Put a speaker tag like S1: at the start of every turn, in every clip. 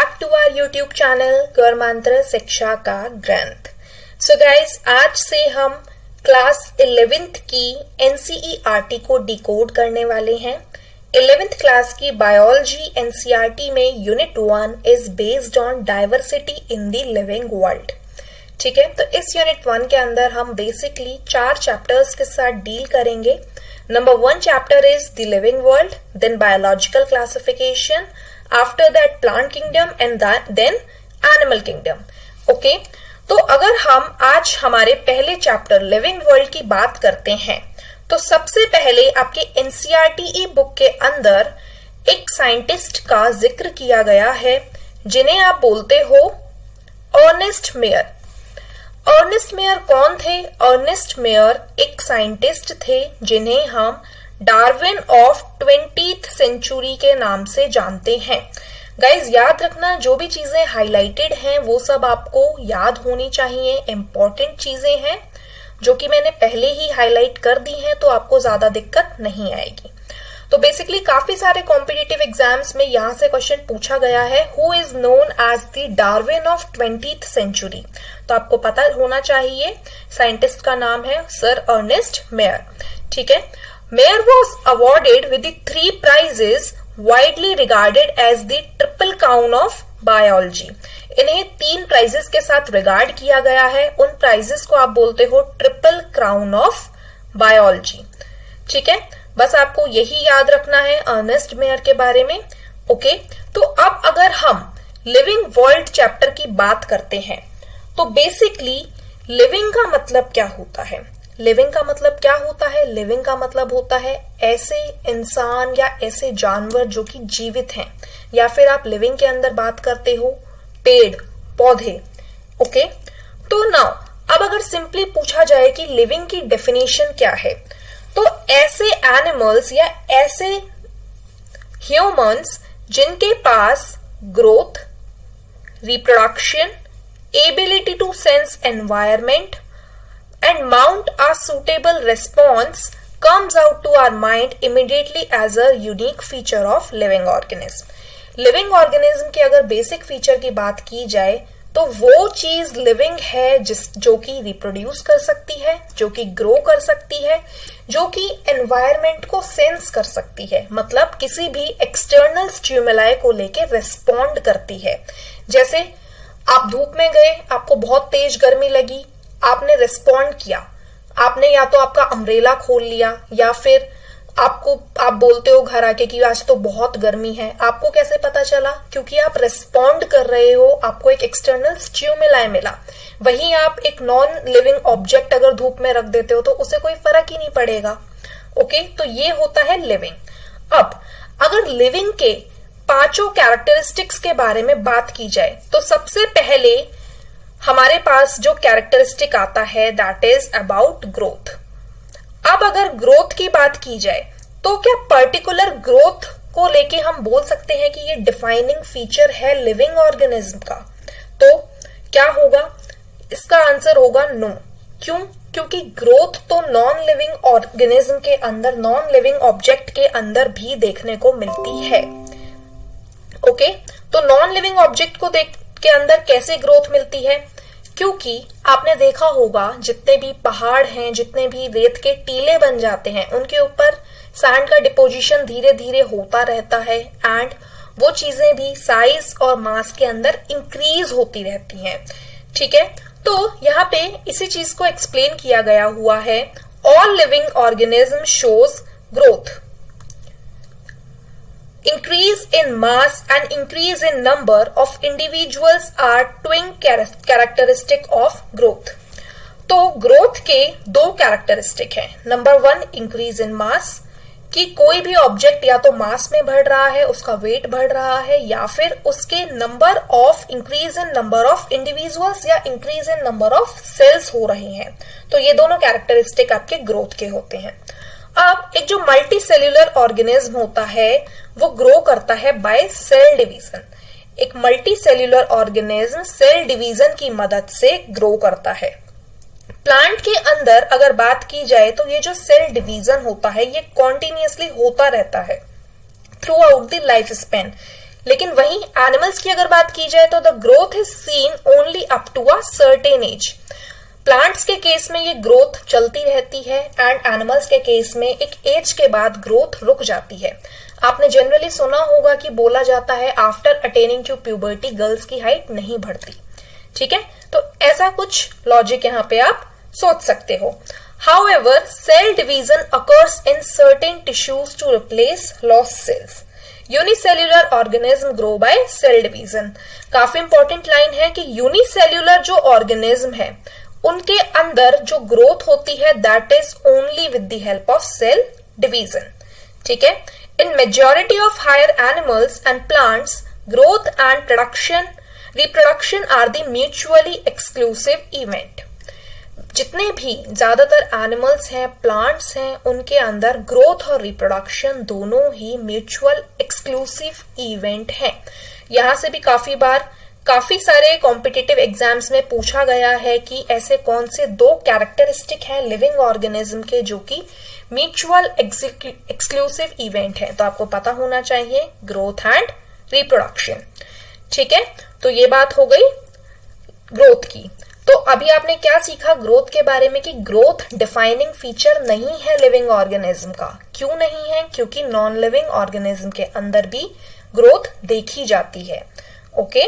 S1: Back to our YouTube channel Gaurmantra शिक्षा का ग्रंथ। सो गाइस, आज से हम क्लास 11th की एनसीईआरटी को डिकोड करने वाले हैं। 11th क्लास की बायोलॉजी एनसीईआरटी में unit 1 is based on diversity in the living world. ठीक है, तो इस यूनिट 1 के अंदर हम बेसिकली 4 चैप्टर्स के साथ डील करेंगे। Number 1 chapter is the living world, then biological classification, after that plant kingdom and then animal kingdom. Okay, तो अगर हम आज हमारे पहले चैप्टर लिविंग वर्ल्ड की बात करते हैं तो सबसे पहले आपके एनसीईआरटी बुक के अंदर एक साइंटिस्ट का जिक्र किया गया है जिन्हें आप बोलते हो अर्नेस्ट मेयर। अर्नेस्ट मेयर कौन थे? अर्नेस्ट मेयर एक साइंटिस्ट थे जिन्हें हम डार्विन ऑफ 20th सेंचुरी के नाम से जानते हैं। गाइज, याद रखना, जो भी चीजें हाईलाइटेड हैं वो सब आपको याद होनी चाहिए। इंपॉर्टेंट चीजें हैं जो कि मैंने पहले ही हाईलाइट कर दी हैं, तो आपको ज्यादा दिक्कत नहीं आएगी। तो बेसिकली काफी सारे कॉम्पिटिटिव एग्जाम्स में यहां से क्वेश्चन पूछा गया है, who is known as the Darwin of 20th century. तो आपको पता होना चाहिए साइंटिस्ट का नाम है सर अर्नेस्ट मेयर। ठीक है, Mayer was awarded with the 3 prizes widely regarded as the triple crown of biology। इन्हें 3 प्राइजेस के साथ रिगार्ड किया गया है। उन प्राइजेस को आप बोलते हो ट्रिपल क्राउन ऑफ बायोलॉजी। ठीक है, बस आपको यही याद रखना है अर्नेस्ट मेयर के बारे में। ओके, तो अब अगर हम लिविंग वर्ल्ड चैप्टर की बात करते हैं तो बेसिकली लिविंग का मतलब क्या होता है? लिविंग का मतलब क्या होता है? लिविंग का मतलब होता है ऐसे इंसान या ऐसे जानवर जो कि जीवित हैं, या फिर आप लिविंग के अंदर बात करते हो पेड़ पौधे। ओके, तो नाउ अब अगर सिंपली पूछा जाए कि लिविंग की डेफिनेशन क्या है, तो ऐसे एनिमल्स या ऐसे ह्यूमंस जिनके पास growth, reproduction, ability to sense environment and mount a suitable response comes out to our mind immediately as a unique feature of living organism। Living organism के अगर बेसिक फीचर की बात की जाए तो वो चीज लिविंग है जो कि रिप्रोड्यूस कर सकती है, जो कि ग्रो कर सकती है, जो कि एनवायरमेंट को सेंस कर सकती है, मतलब किसी भी एक्सटर्नल स्टिमुलाई को लेके रिस्पॉन्ड करती है। जैसे आप धूप में गए, आपको बहुत तेज गर्मी लगी, आपने रिस्पॉन्ड किया, आपने या तो आपका अम्ब्रेला खोल लिया या फिर आप बोलते हो घर आके कि आज तो बहुत गर्मी है। आपको कैसे पता चला? क्योंकि आप रिस्पॉन्ड कर रहे हो, आपको एक एक्सटर्नल स्टिमुलाई मिला। वहीं आप एक नॉन लिविंग ऑब्जेक्ट अगर धूप में रख देते हो तो उसे कोई फर्क ही नहीं पड़ेगा। ओके, तो ये होता है लिविंग। अब अगर लिविंग के 5 कैरेक्टरिस्टिक्स के बारे में बात की जाए तो सबसे पहले हमारे पास जो कैरेक्टरिस्टिक आता है दैट इज अबाउट ग्रोथ। अब अगर ग्रोथ की बात की जाए तो क्या पर्टिकुलर ग्रोथ को लेके हम बोल सकते हैं कि ये डिफाइनिंग फीचर है लिविंग ऑर्गेनिज्म का? तो क्या होगा? इसका आंसर होगा नो। क्यों? क्योंकि ग्रोथ तो नॉन लिविंग ऑर्गेनिज्म के अंदर, नॉन लिविंग ऑब्जेक्ट के अंदर भी देखने को मिलती है। ओके, तो नॉन लिविंग ऑब्जेक्ट को के अंदर कैसे ग्रोथ मिलती है? क्योंकि आपने देखा होगा जितने भी पहाड़ हैं, जितने भी रेत के टीले बन जाते हैं, उनके ऊपर सैंड का डिपोजिशन धीरे धीरे होता रहता है एंड वो चीजें भी साइज और मास के अंदर इंक्रीज होती रहती हैं। ठीक है, तो यहाँ पे इसी चीज को एक्सप्लेन किया गया हुआ है, all living organism shows growth. Increase in mass and increase in number of individuals are twin characteristic of growth। तो ग्रोथ के 2 कैरेक्टरिस्टिक हैं। नंबर 1 इंक्रीज इन मास, कि कोई भी ऑब्जेक्ट या तो मास में बढ़ रहा है, उसका वेट बढ़ रहा है, या फिर उसके number of increase in number of individuals या increase in number of cells हो रहे हैं। तो ये दोनों कैरेक्टरिस्टिक आपके ग्रोथ के होते हैं। अब एक जो मल्टी सेल्यूलर ऑर्गेनिज्म होता है वो ग्रो करता है बाय सेल डिवीजन। एक multicellular organism cell division की मदद से ग्रो करता है। प्लांट के अंदर अगर बात की जाए तो ये जो सेल डिवीजन होता है ये कॉन्टिन्यूअसली होता रहता है throughout the life span. लेकिन वहीं एनिमल्स की अगर बात की जाए तो the growth is seen only up to a certain age. Plants के केस में ये ग्रोथ चलती रहती है एंड एनिमल्स के केस में एक एज के बाद ग्रोथ रुक जाती है। आपने जनरली सुना होगा कि बोला जाता है after attaining to puberty girls की हाइट नहीं बढ़ती। ठीक है, तो ऐसा कुछ लॉजिक यहाँ पे आप सोच सकते हो। However, cell division occurs in certain tissues to replace lost cells. Unicellular organism grow by cell division. काफी इंपॉर्टेंट लाइन है कि यूनिसेल्यूलर जो ऑर्गेनिज्म है उनके अंदर जो ग्रोथ होती है that is only with the help of cell division. ठीक है, in majority of higher animals and plants growth and reproduction are the mutually exclusive event. जितने भी ज्यादातर एनिमल्स हैं, प्लांट्स हैं, उनके अंदर ग्रोथ और रिप्रोडक्शन दोनों ही म्यूचुअल एक्सक्लूसिव इवेंट हैं। यहां से भी काफी सारे कॉम्पिटिटिव एग्जाम्स में पूछा गया है कि ऐसे कौन से दो कैरेक्टरिस्टिक हैं लिविंग ऑर्गेनिज्म के जो कि म्यूचुअल एक्सक्लूसिव इवेंट है। तो आपको पता होना चाहिए ग्रोथ एंड रिप्रोडक्शन। ठीक है, तो ये बात हो गई ग्रोथ की। तो अभी आपने क्या सीखा ग्रोथ के बारे में कि ग्रोथ डिफाइनिंग फीचर नहीं है लिविंग ऑर्गेनिज्म का। क्यों नहीं है? क्योंकि नॉन लिविंग ऑर्गेनिज्म के अंदर भी ग्रोथ देखी जाती है। ओके,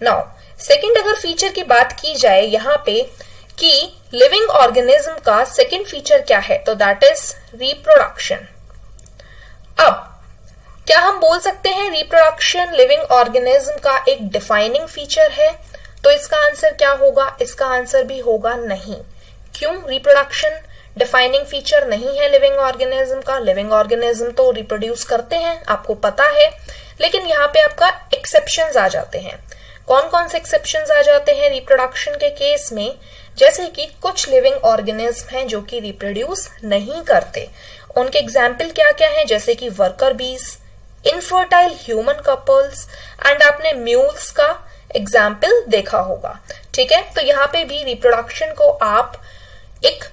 S1: नाउ सेकंड अगर फीचर की बात की जाए यहाँ पे कि लिविंग ऑर्गेनिज्म का सेकंड फीचर क्या है, तो दैट इज रिप्रोडक्शन। अब क्या हम बोल सकते हैं रिप्रोडक्शन लिविंग ऑर्गेनिज्म का एक डिफाइनिंग फीचर है? तो इसका आंसर क्या होगा? इसका आंसर भी होगा नहीं। क्यों रिप्रोडक्शन डिफाइनिंग फीचर नहीं है लिविंग ऑर्गेनिज्म का? लिविंग ऑर्गेनिज्म तो रिप्रोड्यूस करते हैं, आपको पता है, लेकिन यहाँ पे आपका एक्सेप्शंस आ जाते हैं। कौन कौन से एक्सेप्शंस आ जाते हैं रिप्रोडक्शन के केस में? जैसे कि कुछ लिविंग ऑर्गेनिज्म हैं जो कि रिप्रोड्यूस नहीं करते। उनके एग्जाम्पल क्या क्या है? जैसे कि वर्कर बीज, इनफर्टाइल ह्यूमन कपल्स एंड आपने म्यूल्स का एग्जाम्पल देखा होगा। ठीक है, तो यहाँ पे भी रिप्रोडक्शन को आप एक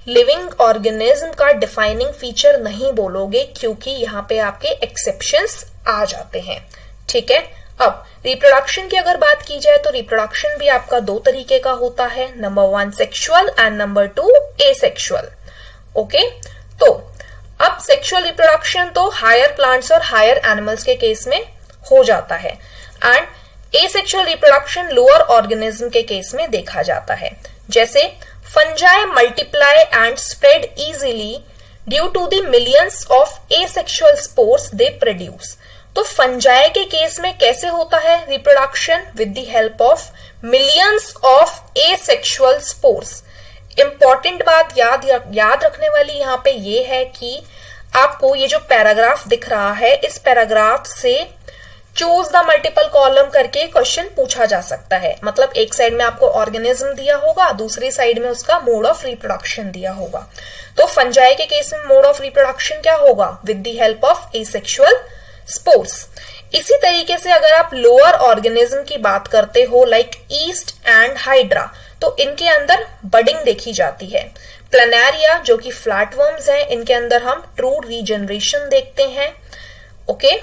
S1: लिविंग ऑर्गेनिज्म का डिफाइनिंग फीचर नहीं बोलोगे क्योंकि यहाँ पे आपके एक्सेप्शंस आ जाते हैं। ठीक है, अब रिप्रोडक्शन की अगर बात की जाए तो रिप्रोडक्शन भी आपका दो तरीके का होता है, number 1 sexual and number 2 asexual. Okay, तो अब सेक्सुअल रिप्रोडक्शन तो हायर प्लांट्स और हायर एनिमल्स के केस में हो जाता है and asexual reproduction lower organism के केस में देखा जाता है। जैसे fungi multiply and spread easily due to the millions of asexual spores they produce. तो फंजाई के केस में कैसे होता है reproduction? With the help of millions of asexual spores. Important बात याद रखने वाली यहाँ पे ये है कि आपको ये जो पैराग्राफ दिख रहा है, इस पैराग्राफ से चूज द मल्टीपल कॉलम करके क्वेश्चन पूछा जा सकता है। मतलब एक साइड में आपको ऑर्गेनिज्म दिया होगा, दूसरी साइड में उसका मोड ऑफ रिप्रोडक्शन दिया होगा। तो फंजाई के केस में मोड ऑफ रिप्रोडक्शन क्या होगा? With the help of asexual spores. इसी तरीके से अगर आप लोअर ऑर्गेनिज्म की बात करते हो लाइक ईस्ट एंड हाइड्रा, तो इनके अंदर बडिंग देखी जाती है। प्लानेरिया जो कि फ्लैटवर्म्स हैं, इनके अंदर हम ट्रू रीजनरेशन देखते हैं। ओके,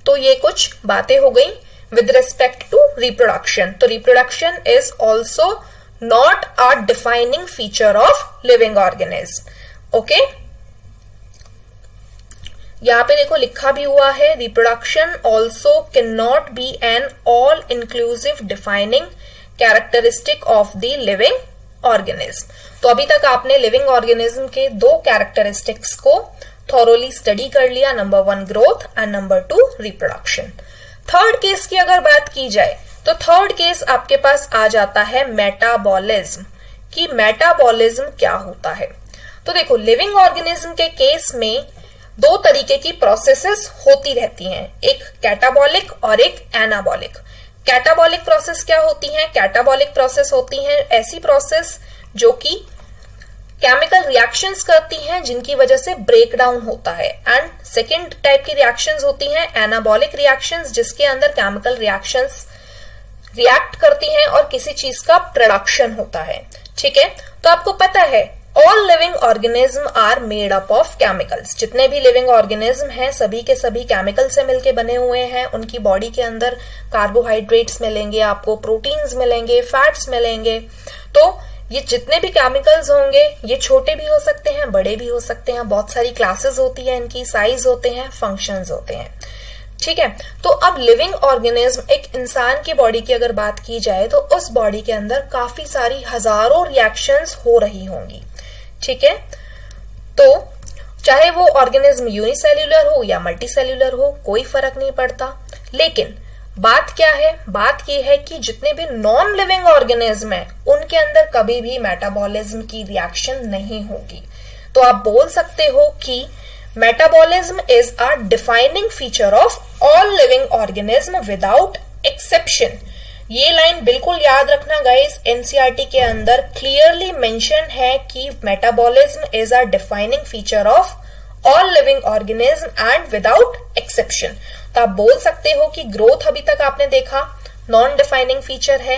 S1: तो ये कुछ बातें हो गई विद रिस्पेक्ट टू रिप्रोडक्शन। तो reproduction is also not a defining feature of living organism. Okay, यहां पे देखो लिखा भी हुआ है reproduction also can not be an all inclusive defining characteristic of the living organism. तो अभी तक आपने लिविंग ऑर्गेनिज्म के दो कैरेक्टरिस्टिक्स को थॉरोली स्टडी कर लिया, number 1 growth and number 2 reproduction. Third case की अगर बात की जाए तो थर्ड केस आपके पास आ जाता है मेटाबॉलिज्म। कि मेटाबॉलिज्म क्या होता है? तो देखो लिविंग ऑर्गेनिज्म के केस में दो तरीके की प्रोसेसेस होती रहती हैं, एक कैटाबॉलिक और एक एनाबॉलिक। कैटाबॉलिक प्रोसेस क्या होती है? कैटाबॉलिक प्रोसेस होती है ऐसी प्रोसेस जो कि केमिकल रिएक्शंस करती हैं जिनकी वजह से ब्रेक डाउन होता है। एंड सेकेंड टाइप की रिएक्शंस होती हैं एनाबॉलिक रिएक्शंस, जिसके अंदर केमिकल रिएक्शंस रिएक्ट करती हैं और किसी चीज का प्रोडक्शन होता है। ठीक है, तो आपको पता है all living organism are made up of chemicals. जितने भी लिविंग ऑर्गेनिज्म हैं सभी के सभी केमिकल से मिलके बने हुए हैं। उनकी बॉडी के अंदर कार्बोहाइड्रेट्स मिलेंगे, आपको प्रोटीन्स मिलेंगे, फैट्स मिलेंगे। तो ये जितने भी केमिकल्स होंगे ये छोटे भी हो सकते हैं, बड़े भी हो सकते हैं, बहुत सारी क्लासेस होती है इनकी, साइज होते हैं, फंक्शंस होते हैं। ठीक है, तो अब लिविंग ऑर्गेनिज्म, एक इंसान की बॉडी की अगर बात की जाए तो उस बॉडी के अंदर काफी सारी हजारों रिएक्शंस हो रही होंगी। ठीक है, तो चाहे वो ऑर्गेनिज्म यूनिसेल्यूलर हो या मल्टीसेल्यूलर हो कोई फर्क नहीं पड़ता। लेकिन बात क्या है, बात ये है कि जितने भी नॉन लिविंग ऑर्गेनिज्म है उनके अंदर कभी भी मेटाबॉलिज्म की रिएक्शन नहीं होगी। तो आप बोल सकते हो कि metabolism is a defining feature of all living organism without exception. ये लाइन बिल्कुल याद रखना गाइस, एनसीईआरटी के अंदर क्लियरली मेंशन है कि metabolism is a defining feature of all living organism and without exception. तो आप बोल सकते हो कि ग्रोथ अभी तक आपने देखा नॉन डिफाइनिंग फीचर है,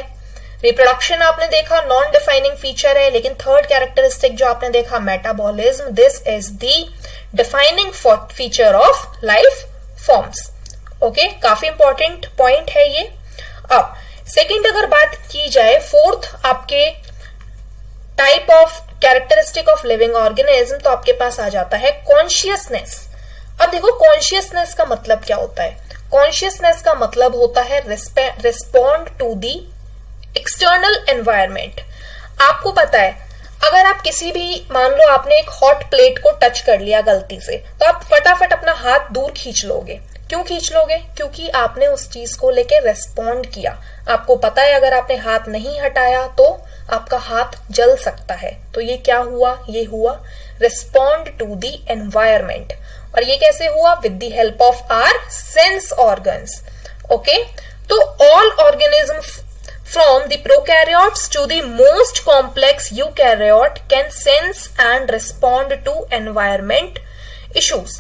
S1: रिप्रोडक्शन आपने देखा नॉन डिफाइनिंग फीचर है, लेकिन थर्ड कैरेक्टरिस्टिक जो आपने देखा metabolism, this is the defining feature of life forms. Okay, काफी इंपॉर्टेंट पॉइंट है ये। अब सेकंड अगर बात की जाए, फोर्थ आपके type of characteristic of living organism, तो आपके पास आ जाता है कॉन्शियसनेस। अब देखो कॉन्शियसनेस का मतलब क्या होता है। कॉन्शियसनेस का मतलब होता है respond to the external environment. आपको पता है अगर आप किसी भी, मान लो आपने एक हॉट प्लेट को टच कर लिया गलती से, तो आप फटाफट अपना हाथ दूर खींच लोगे। क्यों खींच लोगे? क्योंकि आपने उस चीज को लेके रेस्पॉन्ड किया। आपको पता है अगर आपने हाथ नहीं हटाया तो आपका हाथ जल सकता है। तो ये क्या हुआ? ये हुआ रिस्पॉन्ड टू द एनवायरमेंट। और ये कैसे हुआ? With the help of our sense organs. Okay, तो all organism from the prokaryotes to the most complex eukaryote can sense and respond to environment issues.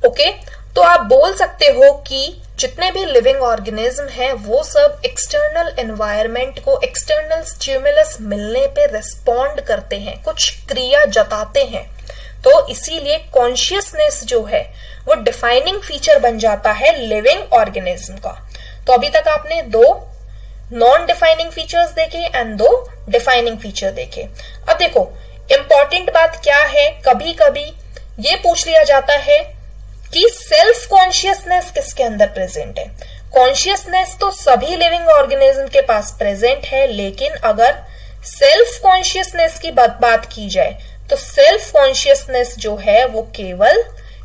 S1: Okay, तो आप बोल सकते हो कि जितने भी लिविंग ऑर्गेनिज्म हैं वो सब एक्सटर्नल एनवायरनमेंट को, एक्सटर्नल स्टिमुलस मिलने पे रिस्पॉन्ड करते हैं, कुछ क्रिया जताते हैं। तो इसीलिए कॉन्शियसनेस जो है वो डिफाइनिंग फीचर बन जाता है लिविंग ऑर्गेनिज्म का। तो अभी तक आपने दो नॉन डिफाइनिंग फीचर्स देखे एंड दो डिफाइनिंग फीचर देखे। अब देखो इंपॉर्टेंट बात क्या है, कभी कभी ये पूछ लिया जाता है कि सेल्फ कॉन्शियसनेस किसके अंदर प्रेजेंट है। कॉन्शियसनेस तो सभी लिविंग ऑर्गेनिज्म के पास प्रेजेंट है, लेकिन अगर सेल्फ कॉन्शियसनेस की बात की जाए तो सेल्फ कॉन्शियसनेस जो है वो केवल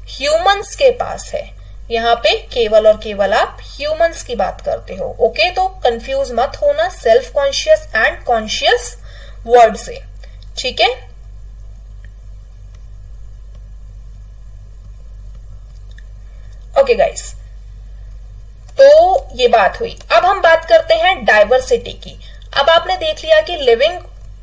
S1: ह्यूमंस के पास है। यहाँ पे केवल और केवल आप ह्यूमंस की बात करते हो। ओके, तो कंफ्यूज मत होना self conscious and conscious word से। ठीक है, ओके गाइस, तो ये बात हुई। अब हम बात करते हैं डाइवर्सिटी की। अब आपने देख लिया कि लिविंग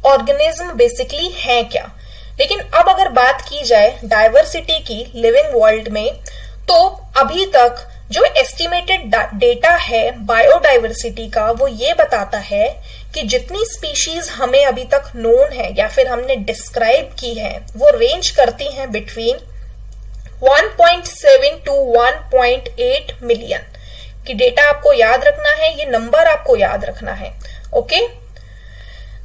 S1: ऑर्गेनिज्म बेसिकली है क्या, लेकिन अब अगर बात की जाए डाइवर्सिटी की लिविंग वर्ल्ड में, तो अभी तक जो एस्टिमेटेड डेटा है बायोडाइवर्सिटी का वो ये बताता है कि जितनी स्पीशीज हमें अभी तक नोन है या फिर हमने डिस्क्राइब की है वो रेंज करती हैं बिटवीन 1.7 टू 1.8 मिलियन की। डेटा आपको याद रखना है, ये नंबर आपको याद रखना है। Okay,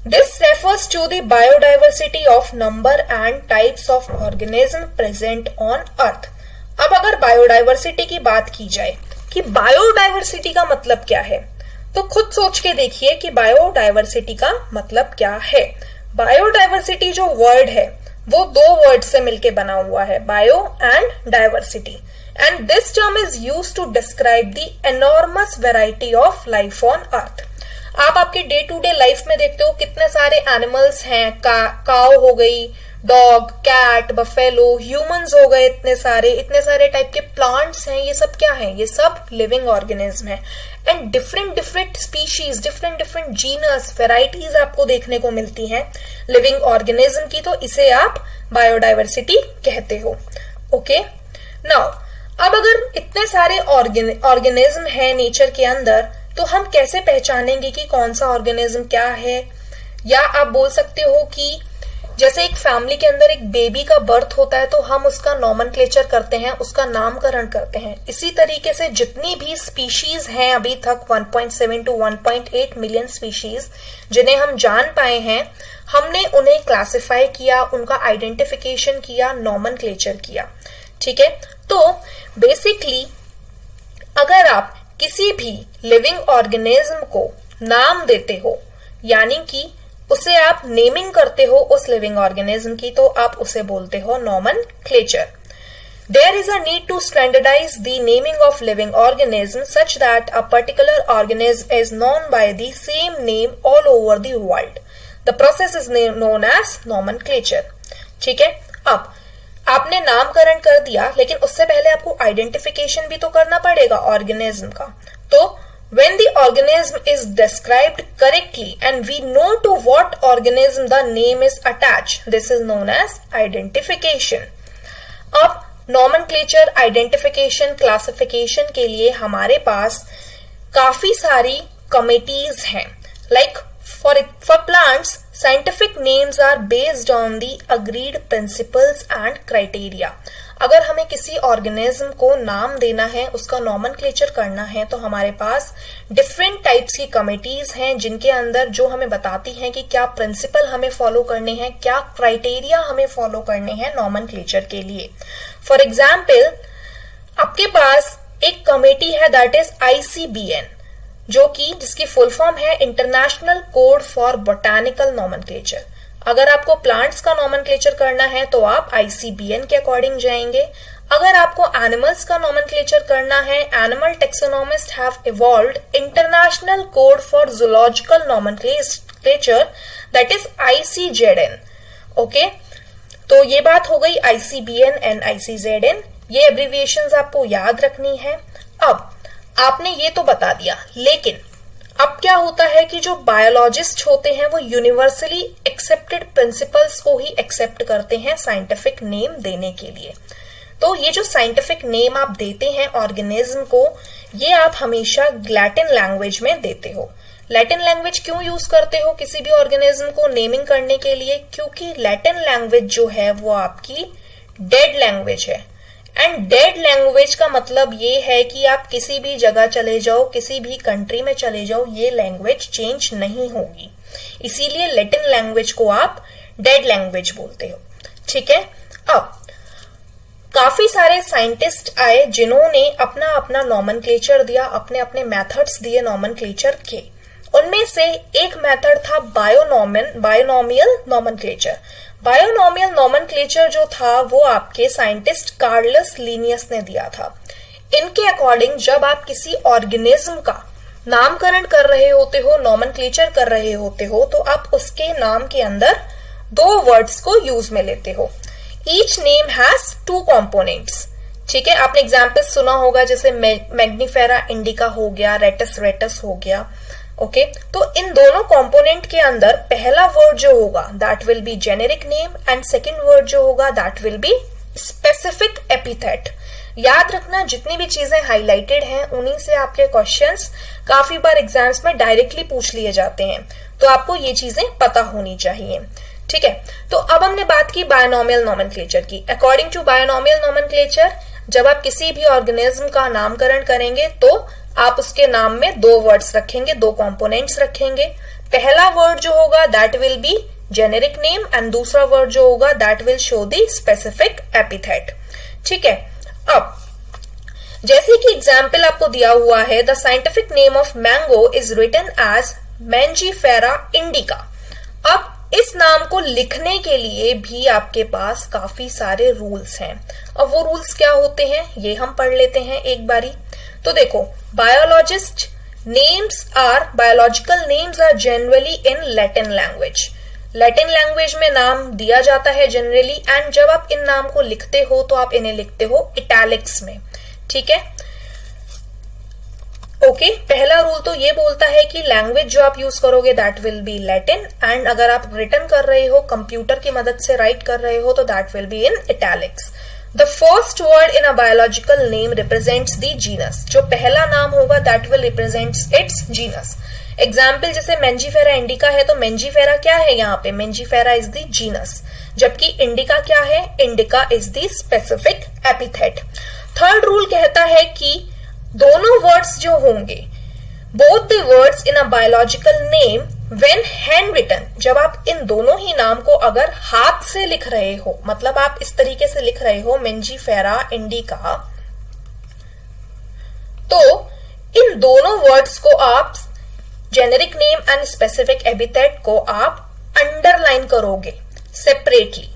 S1: this refers to the biodiversity of number and types of organism present on earth. अब अगर बायोडाइवर्सिटी की बात की जाए कि बायोडाइवर्सिटी का मतलब क्या है, तो खुद सोच के देखिए कि बायोडाइवर्सिटी का मतलब क्या है। बायोडाइवर्सिटी जो वर्ड है वो दो वर्ड से मिलके बना हुआ है, bio and diversity, and this term is used to describe the enormous variety of life on earth. आप आपके डे टू डे लाइफ में देखते हो कितने सारे एनिमल्स हैं, काऊ हो गई, डॉग, कैट, बफेलो, ह्यूमंस हो गए, इतने सारे टाइप के प्लांट्स हैं। ये सब क्या है? ये सब लिविंग ऑर्गेनिज्म है। And different species, different genus, varieties आपको देखने को मिलती हैं लिविंग ऑर्गेनिज्म की, तो इसे आप बायोडाइवर्सिटी कहते हो। ओके, नाउ अब अगर इतने सारे ऑर्गेनिज्म है नेचर के अंदर, तो हम कैसे पहचानेंगे कि कौन सा ऑर्गेनिज्म क्या है? या आप बोल सकते हो कि जैसे एक फैमिली के अंदर एक बेबी का बर्थ होता है तो हम उसका नॉमेनक्लेचर करते हैं, उसका नामकरण करते हैं। इसी तरीके से जितनी भी स्पीशीज हैं अभी तक 1.7 to 1.8 मिलियन स्पीशीज जिन्हें हम जान पाए हैं, हमने उन्हें क्लासिफाई किया, उनका आइडेंटिफिकेशन किया, नॉमेनक्लेचर किया। ठीक है, तो बेसिकली अगर आप किसी भी लिविंग ऑर्गेनिज्म को नाम देते हो, यानी कि उसे आप नेमिंग करते हो उस लिविंग ऑर्गेनिज्म की, तो आप उसे बोलते हो nomenclature. There is a need to standardize the naming of living organisms such that a particular organism is known by the same name all over the world. The process is known as nomenclature. ठीक है, अब आपने नामकरण कर दिया, लेकिन उससे पहले आपको आइडेंटिफिकेशन भी तो करना पड़ेगा ऑर्गेनिज्म का। तो when the organism is described correctly and we know to what organism the name is attached, this is known as identification. अब नॉमेनक्लेचर, आइडेंटिफिकेशन, क्लासिफिकेशन के लिए हमारे पास काफी सारी कमिटीज हैं। Like for plants, scientific names are based on the agreed principles and criteria. अगर हमें किसी ऑर्गेनिज्म को नाम देना है, उसका नॉमेनक्लेचर करना है, तो हमारे पास डिफरेंट टाइप्स की कमिटीज हैं जिनके अंदर जो हमें बताती हैं कि क्या प्रिंसिपल हमें फॉलो करने हैं, क्या क्राइटेरिया हमें फॉलो करने हैं नॉमेनक्लेचर के लिए। फॉर एग्जाम्पल, आपके पास एक कमेटी है दैट इज ICBN, जो कि जिसकी फुल फॉर्म है international code for botanical nomenclature. अगर आपको प्लांट्स का नॉमेनक्लेचर करना है तो आप ICBN के अकॉर्डिंग जाएंगे। अगर आपको एनिमल्स का नॉमेनक्लेचर करना है, animal taxonomist have evolved international code for zoological nomenclature that is ICZN। Okay, तो ये बात हो गई ICBN एंड ICZN, ये एब्रिविएशंस आपको याद रखनी है। अब आपने ये तो बता दिया, लेकिन अब क्या होता है कि जो बायोलॉजिस्ट होते हैं वो यूनिवर्सली एक्सेप्टेड प्रिंसिपल्स को ही एक्सेप्ट करते हैं साइंटिफिक नेम देने के लिए। तो ये जो साइंटिफिक नेम आप देते हैं ऑर्गेनिज्म को, ये आप हमेशा लैटिन लैंग्वेज में देते हो। लैटिन लैंग्वेज क्यों यूज करते हो किसी भी ऑर्गेनिज्म को नेमिंग करने के लिए? क्योंकि लैटिन लैंग्वेज जो है वो आपकी डेड लैंग्वेज है। एंड डेड लैंग्वेज का मतलब ये है कि आप किसी भी जगह चले जाओ, किसी भी कंट्री में चले जाओ, ये लैंग्वेज चेंज नहीं होगी। इसीलिए लैटिन लैंग्वेज को आप डेड लैंग्वेज बोलते हो। ठीक है, अब काफी सारे साइंटिस्ट आए जिन्होंने अपना अपना नॉमेनक्लेचर दिया, अपने अपने मेथड्स दिए नॉमेनक्लेचर के। उनमें से एक मेथड था बायोनोमियल नॉमेनक्लेचर। बायोनोमियल नॉमेनक्लेचर जो था वो आपके साइंटिस्ट कार्लस लिनियस ने दिया था। इनके अकॉर्डिंग जब आप किसी ऑर्गेनिज्म का नामकरण कर रहे होते हो, नॉमेनक्लेचर कर रहे होते हो, तो आप उसके नाम के अंदर दो वर्ड्स को यूज में लेते हो। Each name has two components. ठीक है, आपने एग्जाम्पल सुना होगा जैसे मैग्नीफेरा इंडिका हो गया, रेटस रेटस हो गया। ओके, तो इन दोनों कंपोनेंट के अंदर पहला वर्ड जो होगा that will B generic name and second word जो होगा that will be specific epithet. याद रखना, जितनी भी चीजें हाईलाइटेड हैं उन्हीं से आपके क्वेश्चंस काफी बार एग्जाम्स में डायरेक्टली पूछ लिए जाते हैं, तो आपको ये चीजें पता होनी चाहिए। ठीक है, तो अब हमने बात की बायोनोमियल नॉमेनक्लेचर की। अकॉर्डिंग टू बायोनोमियल नॉमेनक्लेचर, जब आप किसी भी ऑर्गेनिज्म का नामकरण करेंगे तो आप उसके नाम में दो वर्ड्स रखेंगे, दो कंपोनेंट्स रखेंगे। पहला वर्ड जो होगा that will B generic name and दूसरा वर्ड जो होगा that will show the specific epithet. ठीक है, अब जैसे कि एग्जाम्पल आपको दिया हुआ है, the scientific name of mango is written as Mangifera indica. अब इस नाम को लिखने के लिए भी आपके पास काफी सारे रूल्स हैं। अब वो रूल्स क्या होते हैं ये हम पढ़ लेते हैं एक बारी। तो देखो, biological names are generally in Latin language. Latin language में नाम दिया जाता है जनरली, एंड जब आप इन नाम को लिखते हो तो आप इन्हें लिखते हो इटैलिक्स में। ठीक है, ओके, पहला रूल तो ये बोलता है कि लैंग्वेज जो आप यूज करोगे that will B Latin, and अगर आप रिटन कर रहे हो, कंप्यूटर की मदद से राइट कर रहे हो, तो that will be in italics. The first word in a biological name represents the genus. जो पहला नाम होगा that will represents its genus. Example जैसे मैंजीफेरा इंडिका है तो मैंजीफेरा क्या है यहाँ पे? Mangifera is the genus. जबकि इंडिका क्या है, indica is the specific epithet. Third rule कहता है कि दोनों वर्ड्स जो होंगे, both the words in a biological name when hand written, जब आप इन दोनों ही नाम को अगर हाथ से लिख रहे हो, मतलब आप इस तरीके से लिख रहे हो मेंजीफेरा इंडिका, तो इन दोनों वर्ड्स को आप generic name and specific epithet को आप अंडरलाइन करोगे सेपरेटली,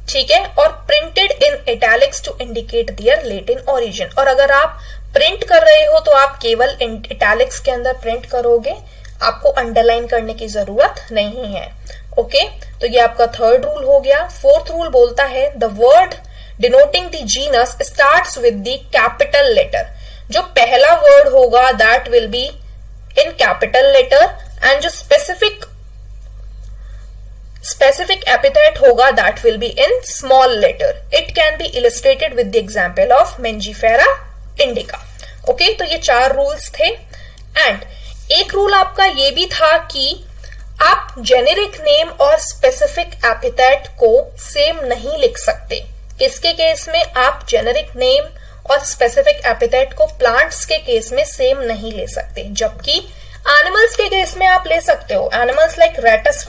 S1: ठीक है, और printed in italics to indicate their Latin origin. और अगर आप प्रिंट कर रहे हो तो आप केवल इटैलिक्स के अंदर प्रिंट करोगे, आपको अंडरलाइन करने की जरूरत नहीं है। ओके, तो ये आपका थर्ड रूल हो गया। फोर्थ रूल बोलता है the word denoting the genus starts with the capital letter. जो पहला वर्ड होगा that will be in capital letter and जो specific epithet होगा that will be in small letter. It can be illustrated with the example of Mangifera indica. Okay, तो ये 4 rules थे। And एक rule आपका ये भी था कि आप जेनेरिक नेम और स्पेसिफिक एपिथेट को सेम नहीं लिख सकते। किसके केस में आप जेनेरिक नेम और स्पेसिफिक एपिथेट को प्लांट्स के केस में सेम नहीं ले सकते, जबकि एनिमल्स के केस में आप ले सकते हो। एनिमल्स लाइक रेटस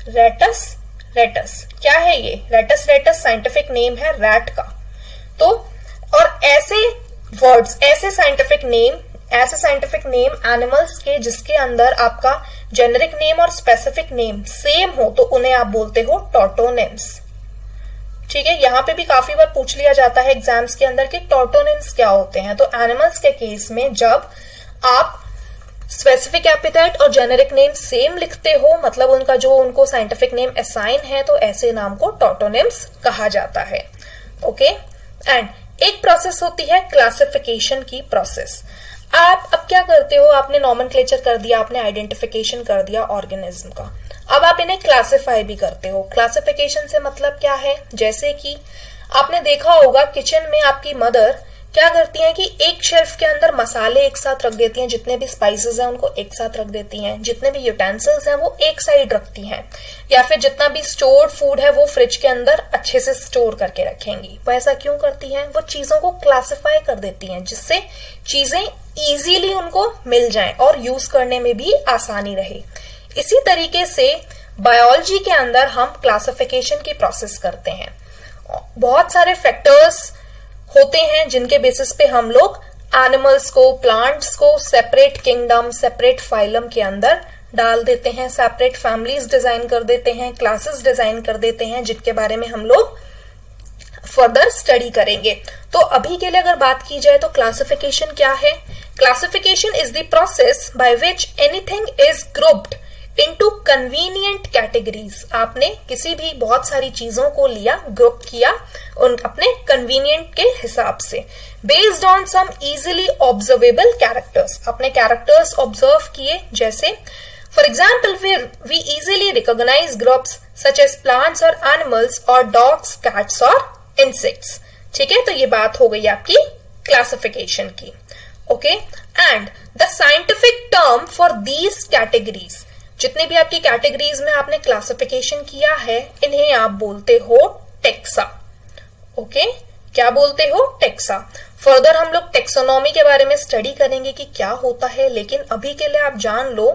S1: रेटस क्या है ये? रेटस साइंटिफिक नेम है रैट का। तो और ऐसे वर्ड्स, ऐसे साइंटिफिक नेम एनिमल्स के जिसके अंदर आपका जेनेरिक नेम और स्पेसिफिक नेम सेम हो तो उन्हें आप बोलते हो टॉटोनिम्स। ठीक है, यहां पे भी काफी बार पूछ लिया जाता है एग्जाम्स के अंदर कि टॉटोनिम्स क्या होते हैं। तो एनिमल्स के केस में जब आप स्पेसिफिक एपिथेट और जेनेरिक नेम सेम लिखते हो, मतलब उनको साइंटिफिक नेम असाइन है, तो ऐसे नाम को टॉटोनिम्स कहा जाता है। ओके, एंड एक प्रोसेस होती है क्लासिफिकेशन की प्रोसेस। आप अब क्या करते हो, आपने नॉमेनक्लेचर कर दिया, आपने आइडेंटिफिकेशन कर दिया ऑर्गेनिज्म का, अब आप इन्हें क्लासिफाई भी करते हो। क्लासिफिकेशन से मतलब क्या है, जैसे कि आपने देखा होगा किचन में आपकी मदर क्या करती हैं कि एक शेल्फ के अंदर मसाले एक साथ रख देती हैं, जितने भी स्पाइसेस हैं उनको एक साथ रख देती हैं, जितने भी यूटेंसिल्स हैं वो एक साइड रखती हैं, या फिर जितना भी स्टोर्ड फूड है वो फ्रिज के अंदर अच्छे से स्टोर करके रखेंगी। वो ऐसा क्यों करती हैं? वो चीजों को क्लासिफाई कर देती हैं जिससे चीजें इजीली उनको मिल जाएं और यूज करने में भी आसानी रहे। इसी तरीके से बायोलॉजी के अंदर हम क्लासिफिकेशन की प्रोसेस करते हैं। बहुत सारे फैक्टर्स होते हैं जिनके बेसिस पे हम लोग एनिमल्स को, प्लांट्स को सेपरेट किंगडम, सेपरेट फाइलम के अंदर डाल देते हैं, सेपरेट फैमिलीज डिजाइन कर देते हैं, क्लासेस डिजाइन कर देते हैं, जिनके बारे में हम लोग फर्दर स्टडी करेंगे। तो अभी के लिए अगर बात की जाए तो क्लासिफिकेशन क्या है? Classification is the process by which anything is grouped into convenient categories. आपने किसी भी बहुत सारी चीजों को लिया, ग्रुप किया उन अपने कन्वीनियंट के हिसाब से, based on some easily observable characters. अपने कैरेक्टर्स ऑब्जर्व किए, जैसे for example we easily recognise groups such as plants और एनिमल्स और डॉग्स, कैट्स और इंसेक्ट्स। ठीक है, तो ये बात हो गई आपकी क्लासिफिकेशन की। Okay, and the scientific term for these categories, जितने भी आपकी कैटेगरीज में आपने क्लासिफिकेशन किया है, इन्हें आप बोलते हो टेक्सा। ओके, क्या बोलते हो? टेक्सा। फर्दर हम लोग टेक्सोनॉमी के बारे में स्टडी करेंगे कि क्या होता है, लेकिन अभी के लिए आप जान लो,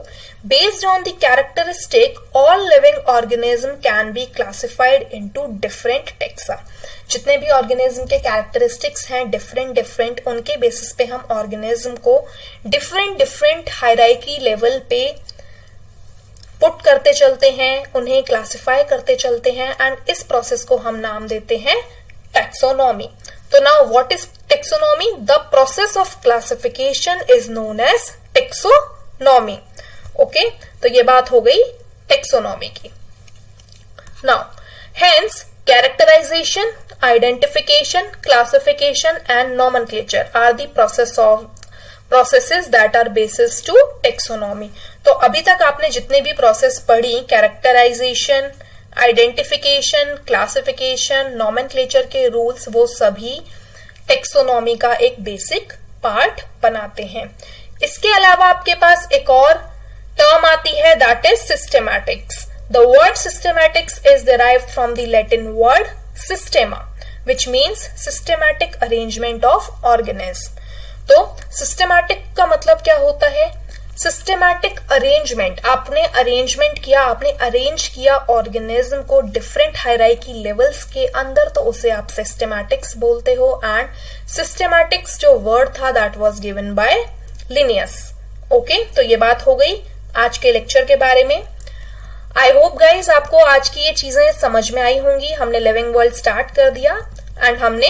S1: based on the characteristic all living organism can be classified into different taxa. जितने भी ऑर्गेनिज्म के कैरेक्टरिस्टिक्स हैं डिफरेंट, उनके बेसिस पे हम ऑर्गेनिज्म को डिफरेंट हायरार्की लेवल पे पुट करते चलते हैं, उन्हें क्लासिफाई करते चलते हैं, एंड इस प्रोसेस को हम नाम देते हैं टैक्सोनॉमी। तो now what is taxonomy? The process of classification is known as taxonomy. Okay, तो ये बात हो गई टैक्सोनॉमी की। Now hence characterisation, identification, classification and nomenclature are the processes that are basis to taxonomy. तो अभी तक आपने जितने भी प्रोसेस पढ़ी, कैरेक्टराइजेशन, आइडेंटिफिकेशन, क्लासिफिकेशन, नॉमेनक्लेचर के रूल्स, वो सभी टैक्सोनॉमी का एक बेसिक पार्ट बनाते हैं। इसके अलावा आपके पास एक और टर्म आती है that is systematics. The word systematics is derived from the Latin word systema, which means systematic arrangement of organism. तो systematic का मतलब क्या होता है? Systematic arrangement, आपने arrangement किया, आपने arrange किया organism को different hierarchy levels के अंदर, तो उसे आप systematics बोलते हो. And systematics जो word था that was given by Linnaeus. Okay, तो ये बात हो गई आज के लेक्चर के बारे में. आई होप गाइज आपको आज की ये चीजें समझ में आई होंगी. हमने लिविंग वर्ल्ड स्टार्ट कर दिया एंड हमने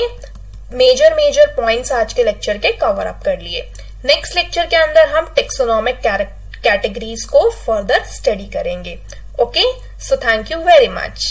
S1: मेजर पॉइंट्स आज के लेक्चर के कवर अप कर लिए. नेक्स्ट लेक्चर के अंदर हम टेक्सोनोमिक कैटेगरीज को फर्दर स्टडी करेंगे. Okay, so thank you very much.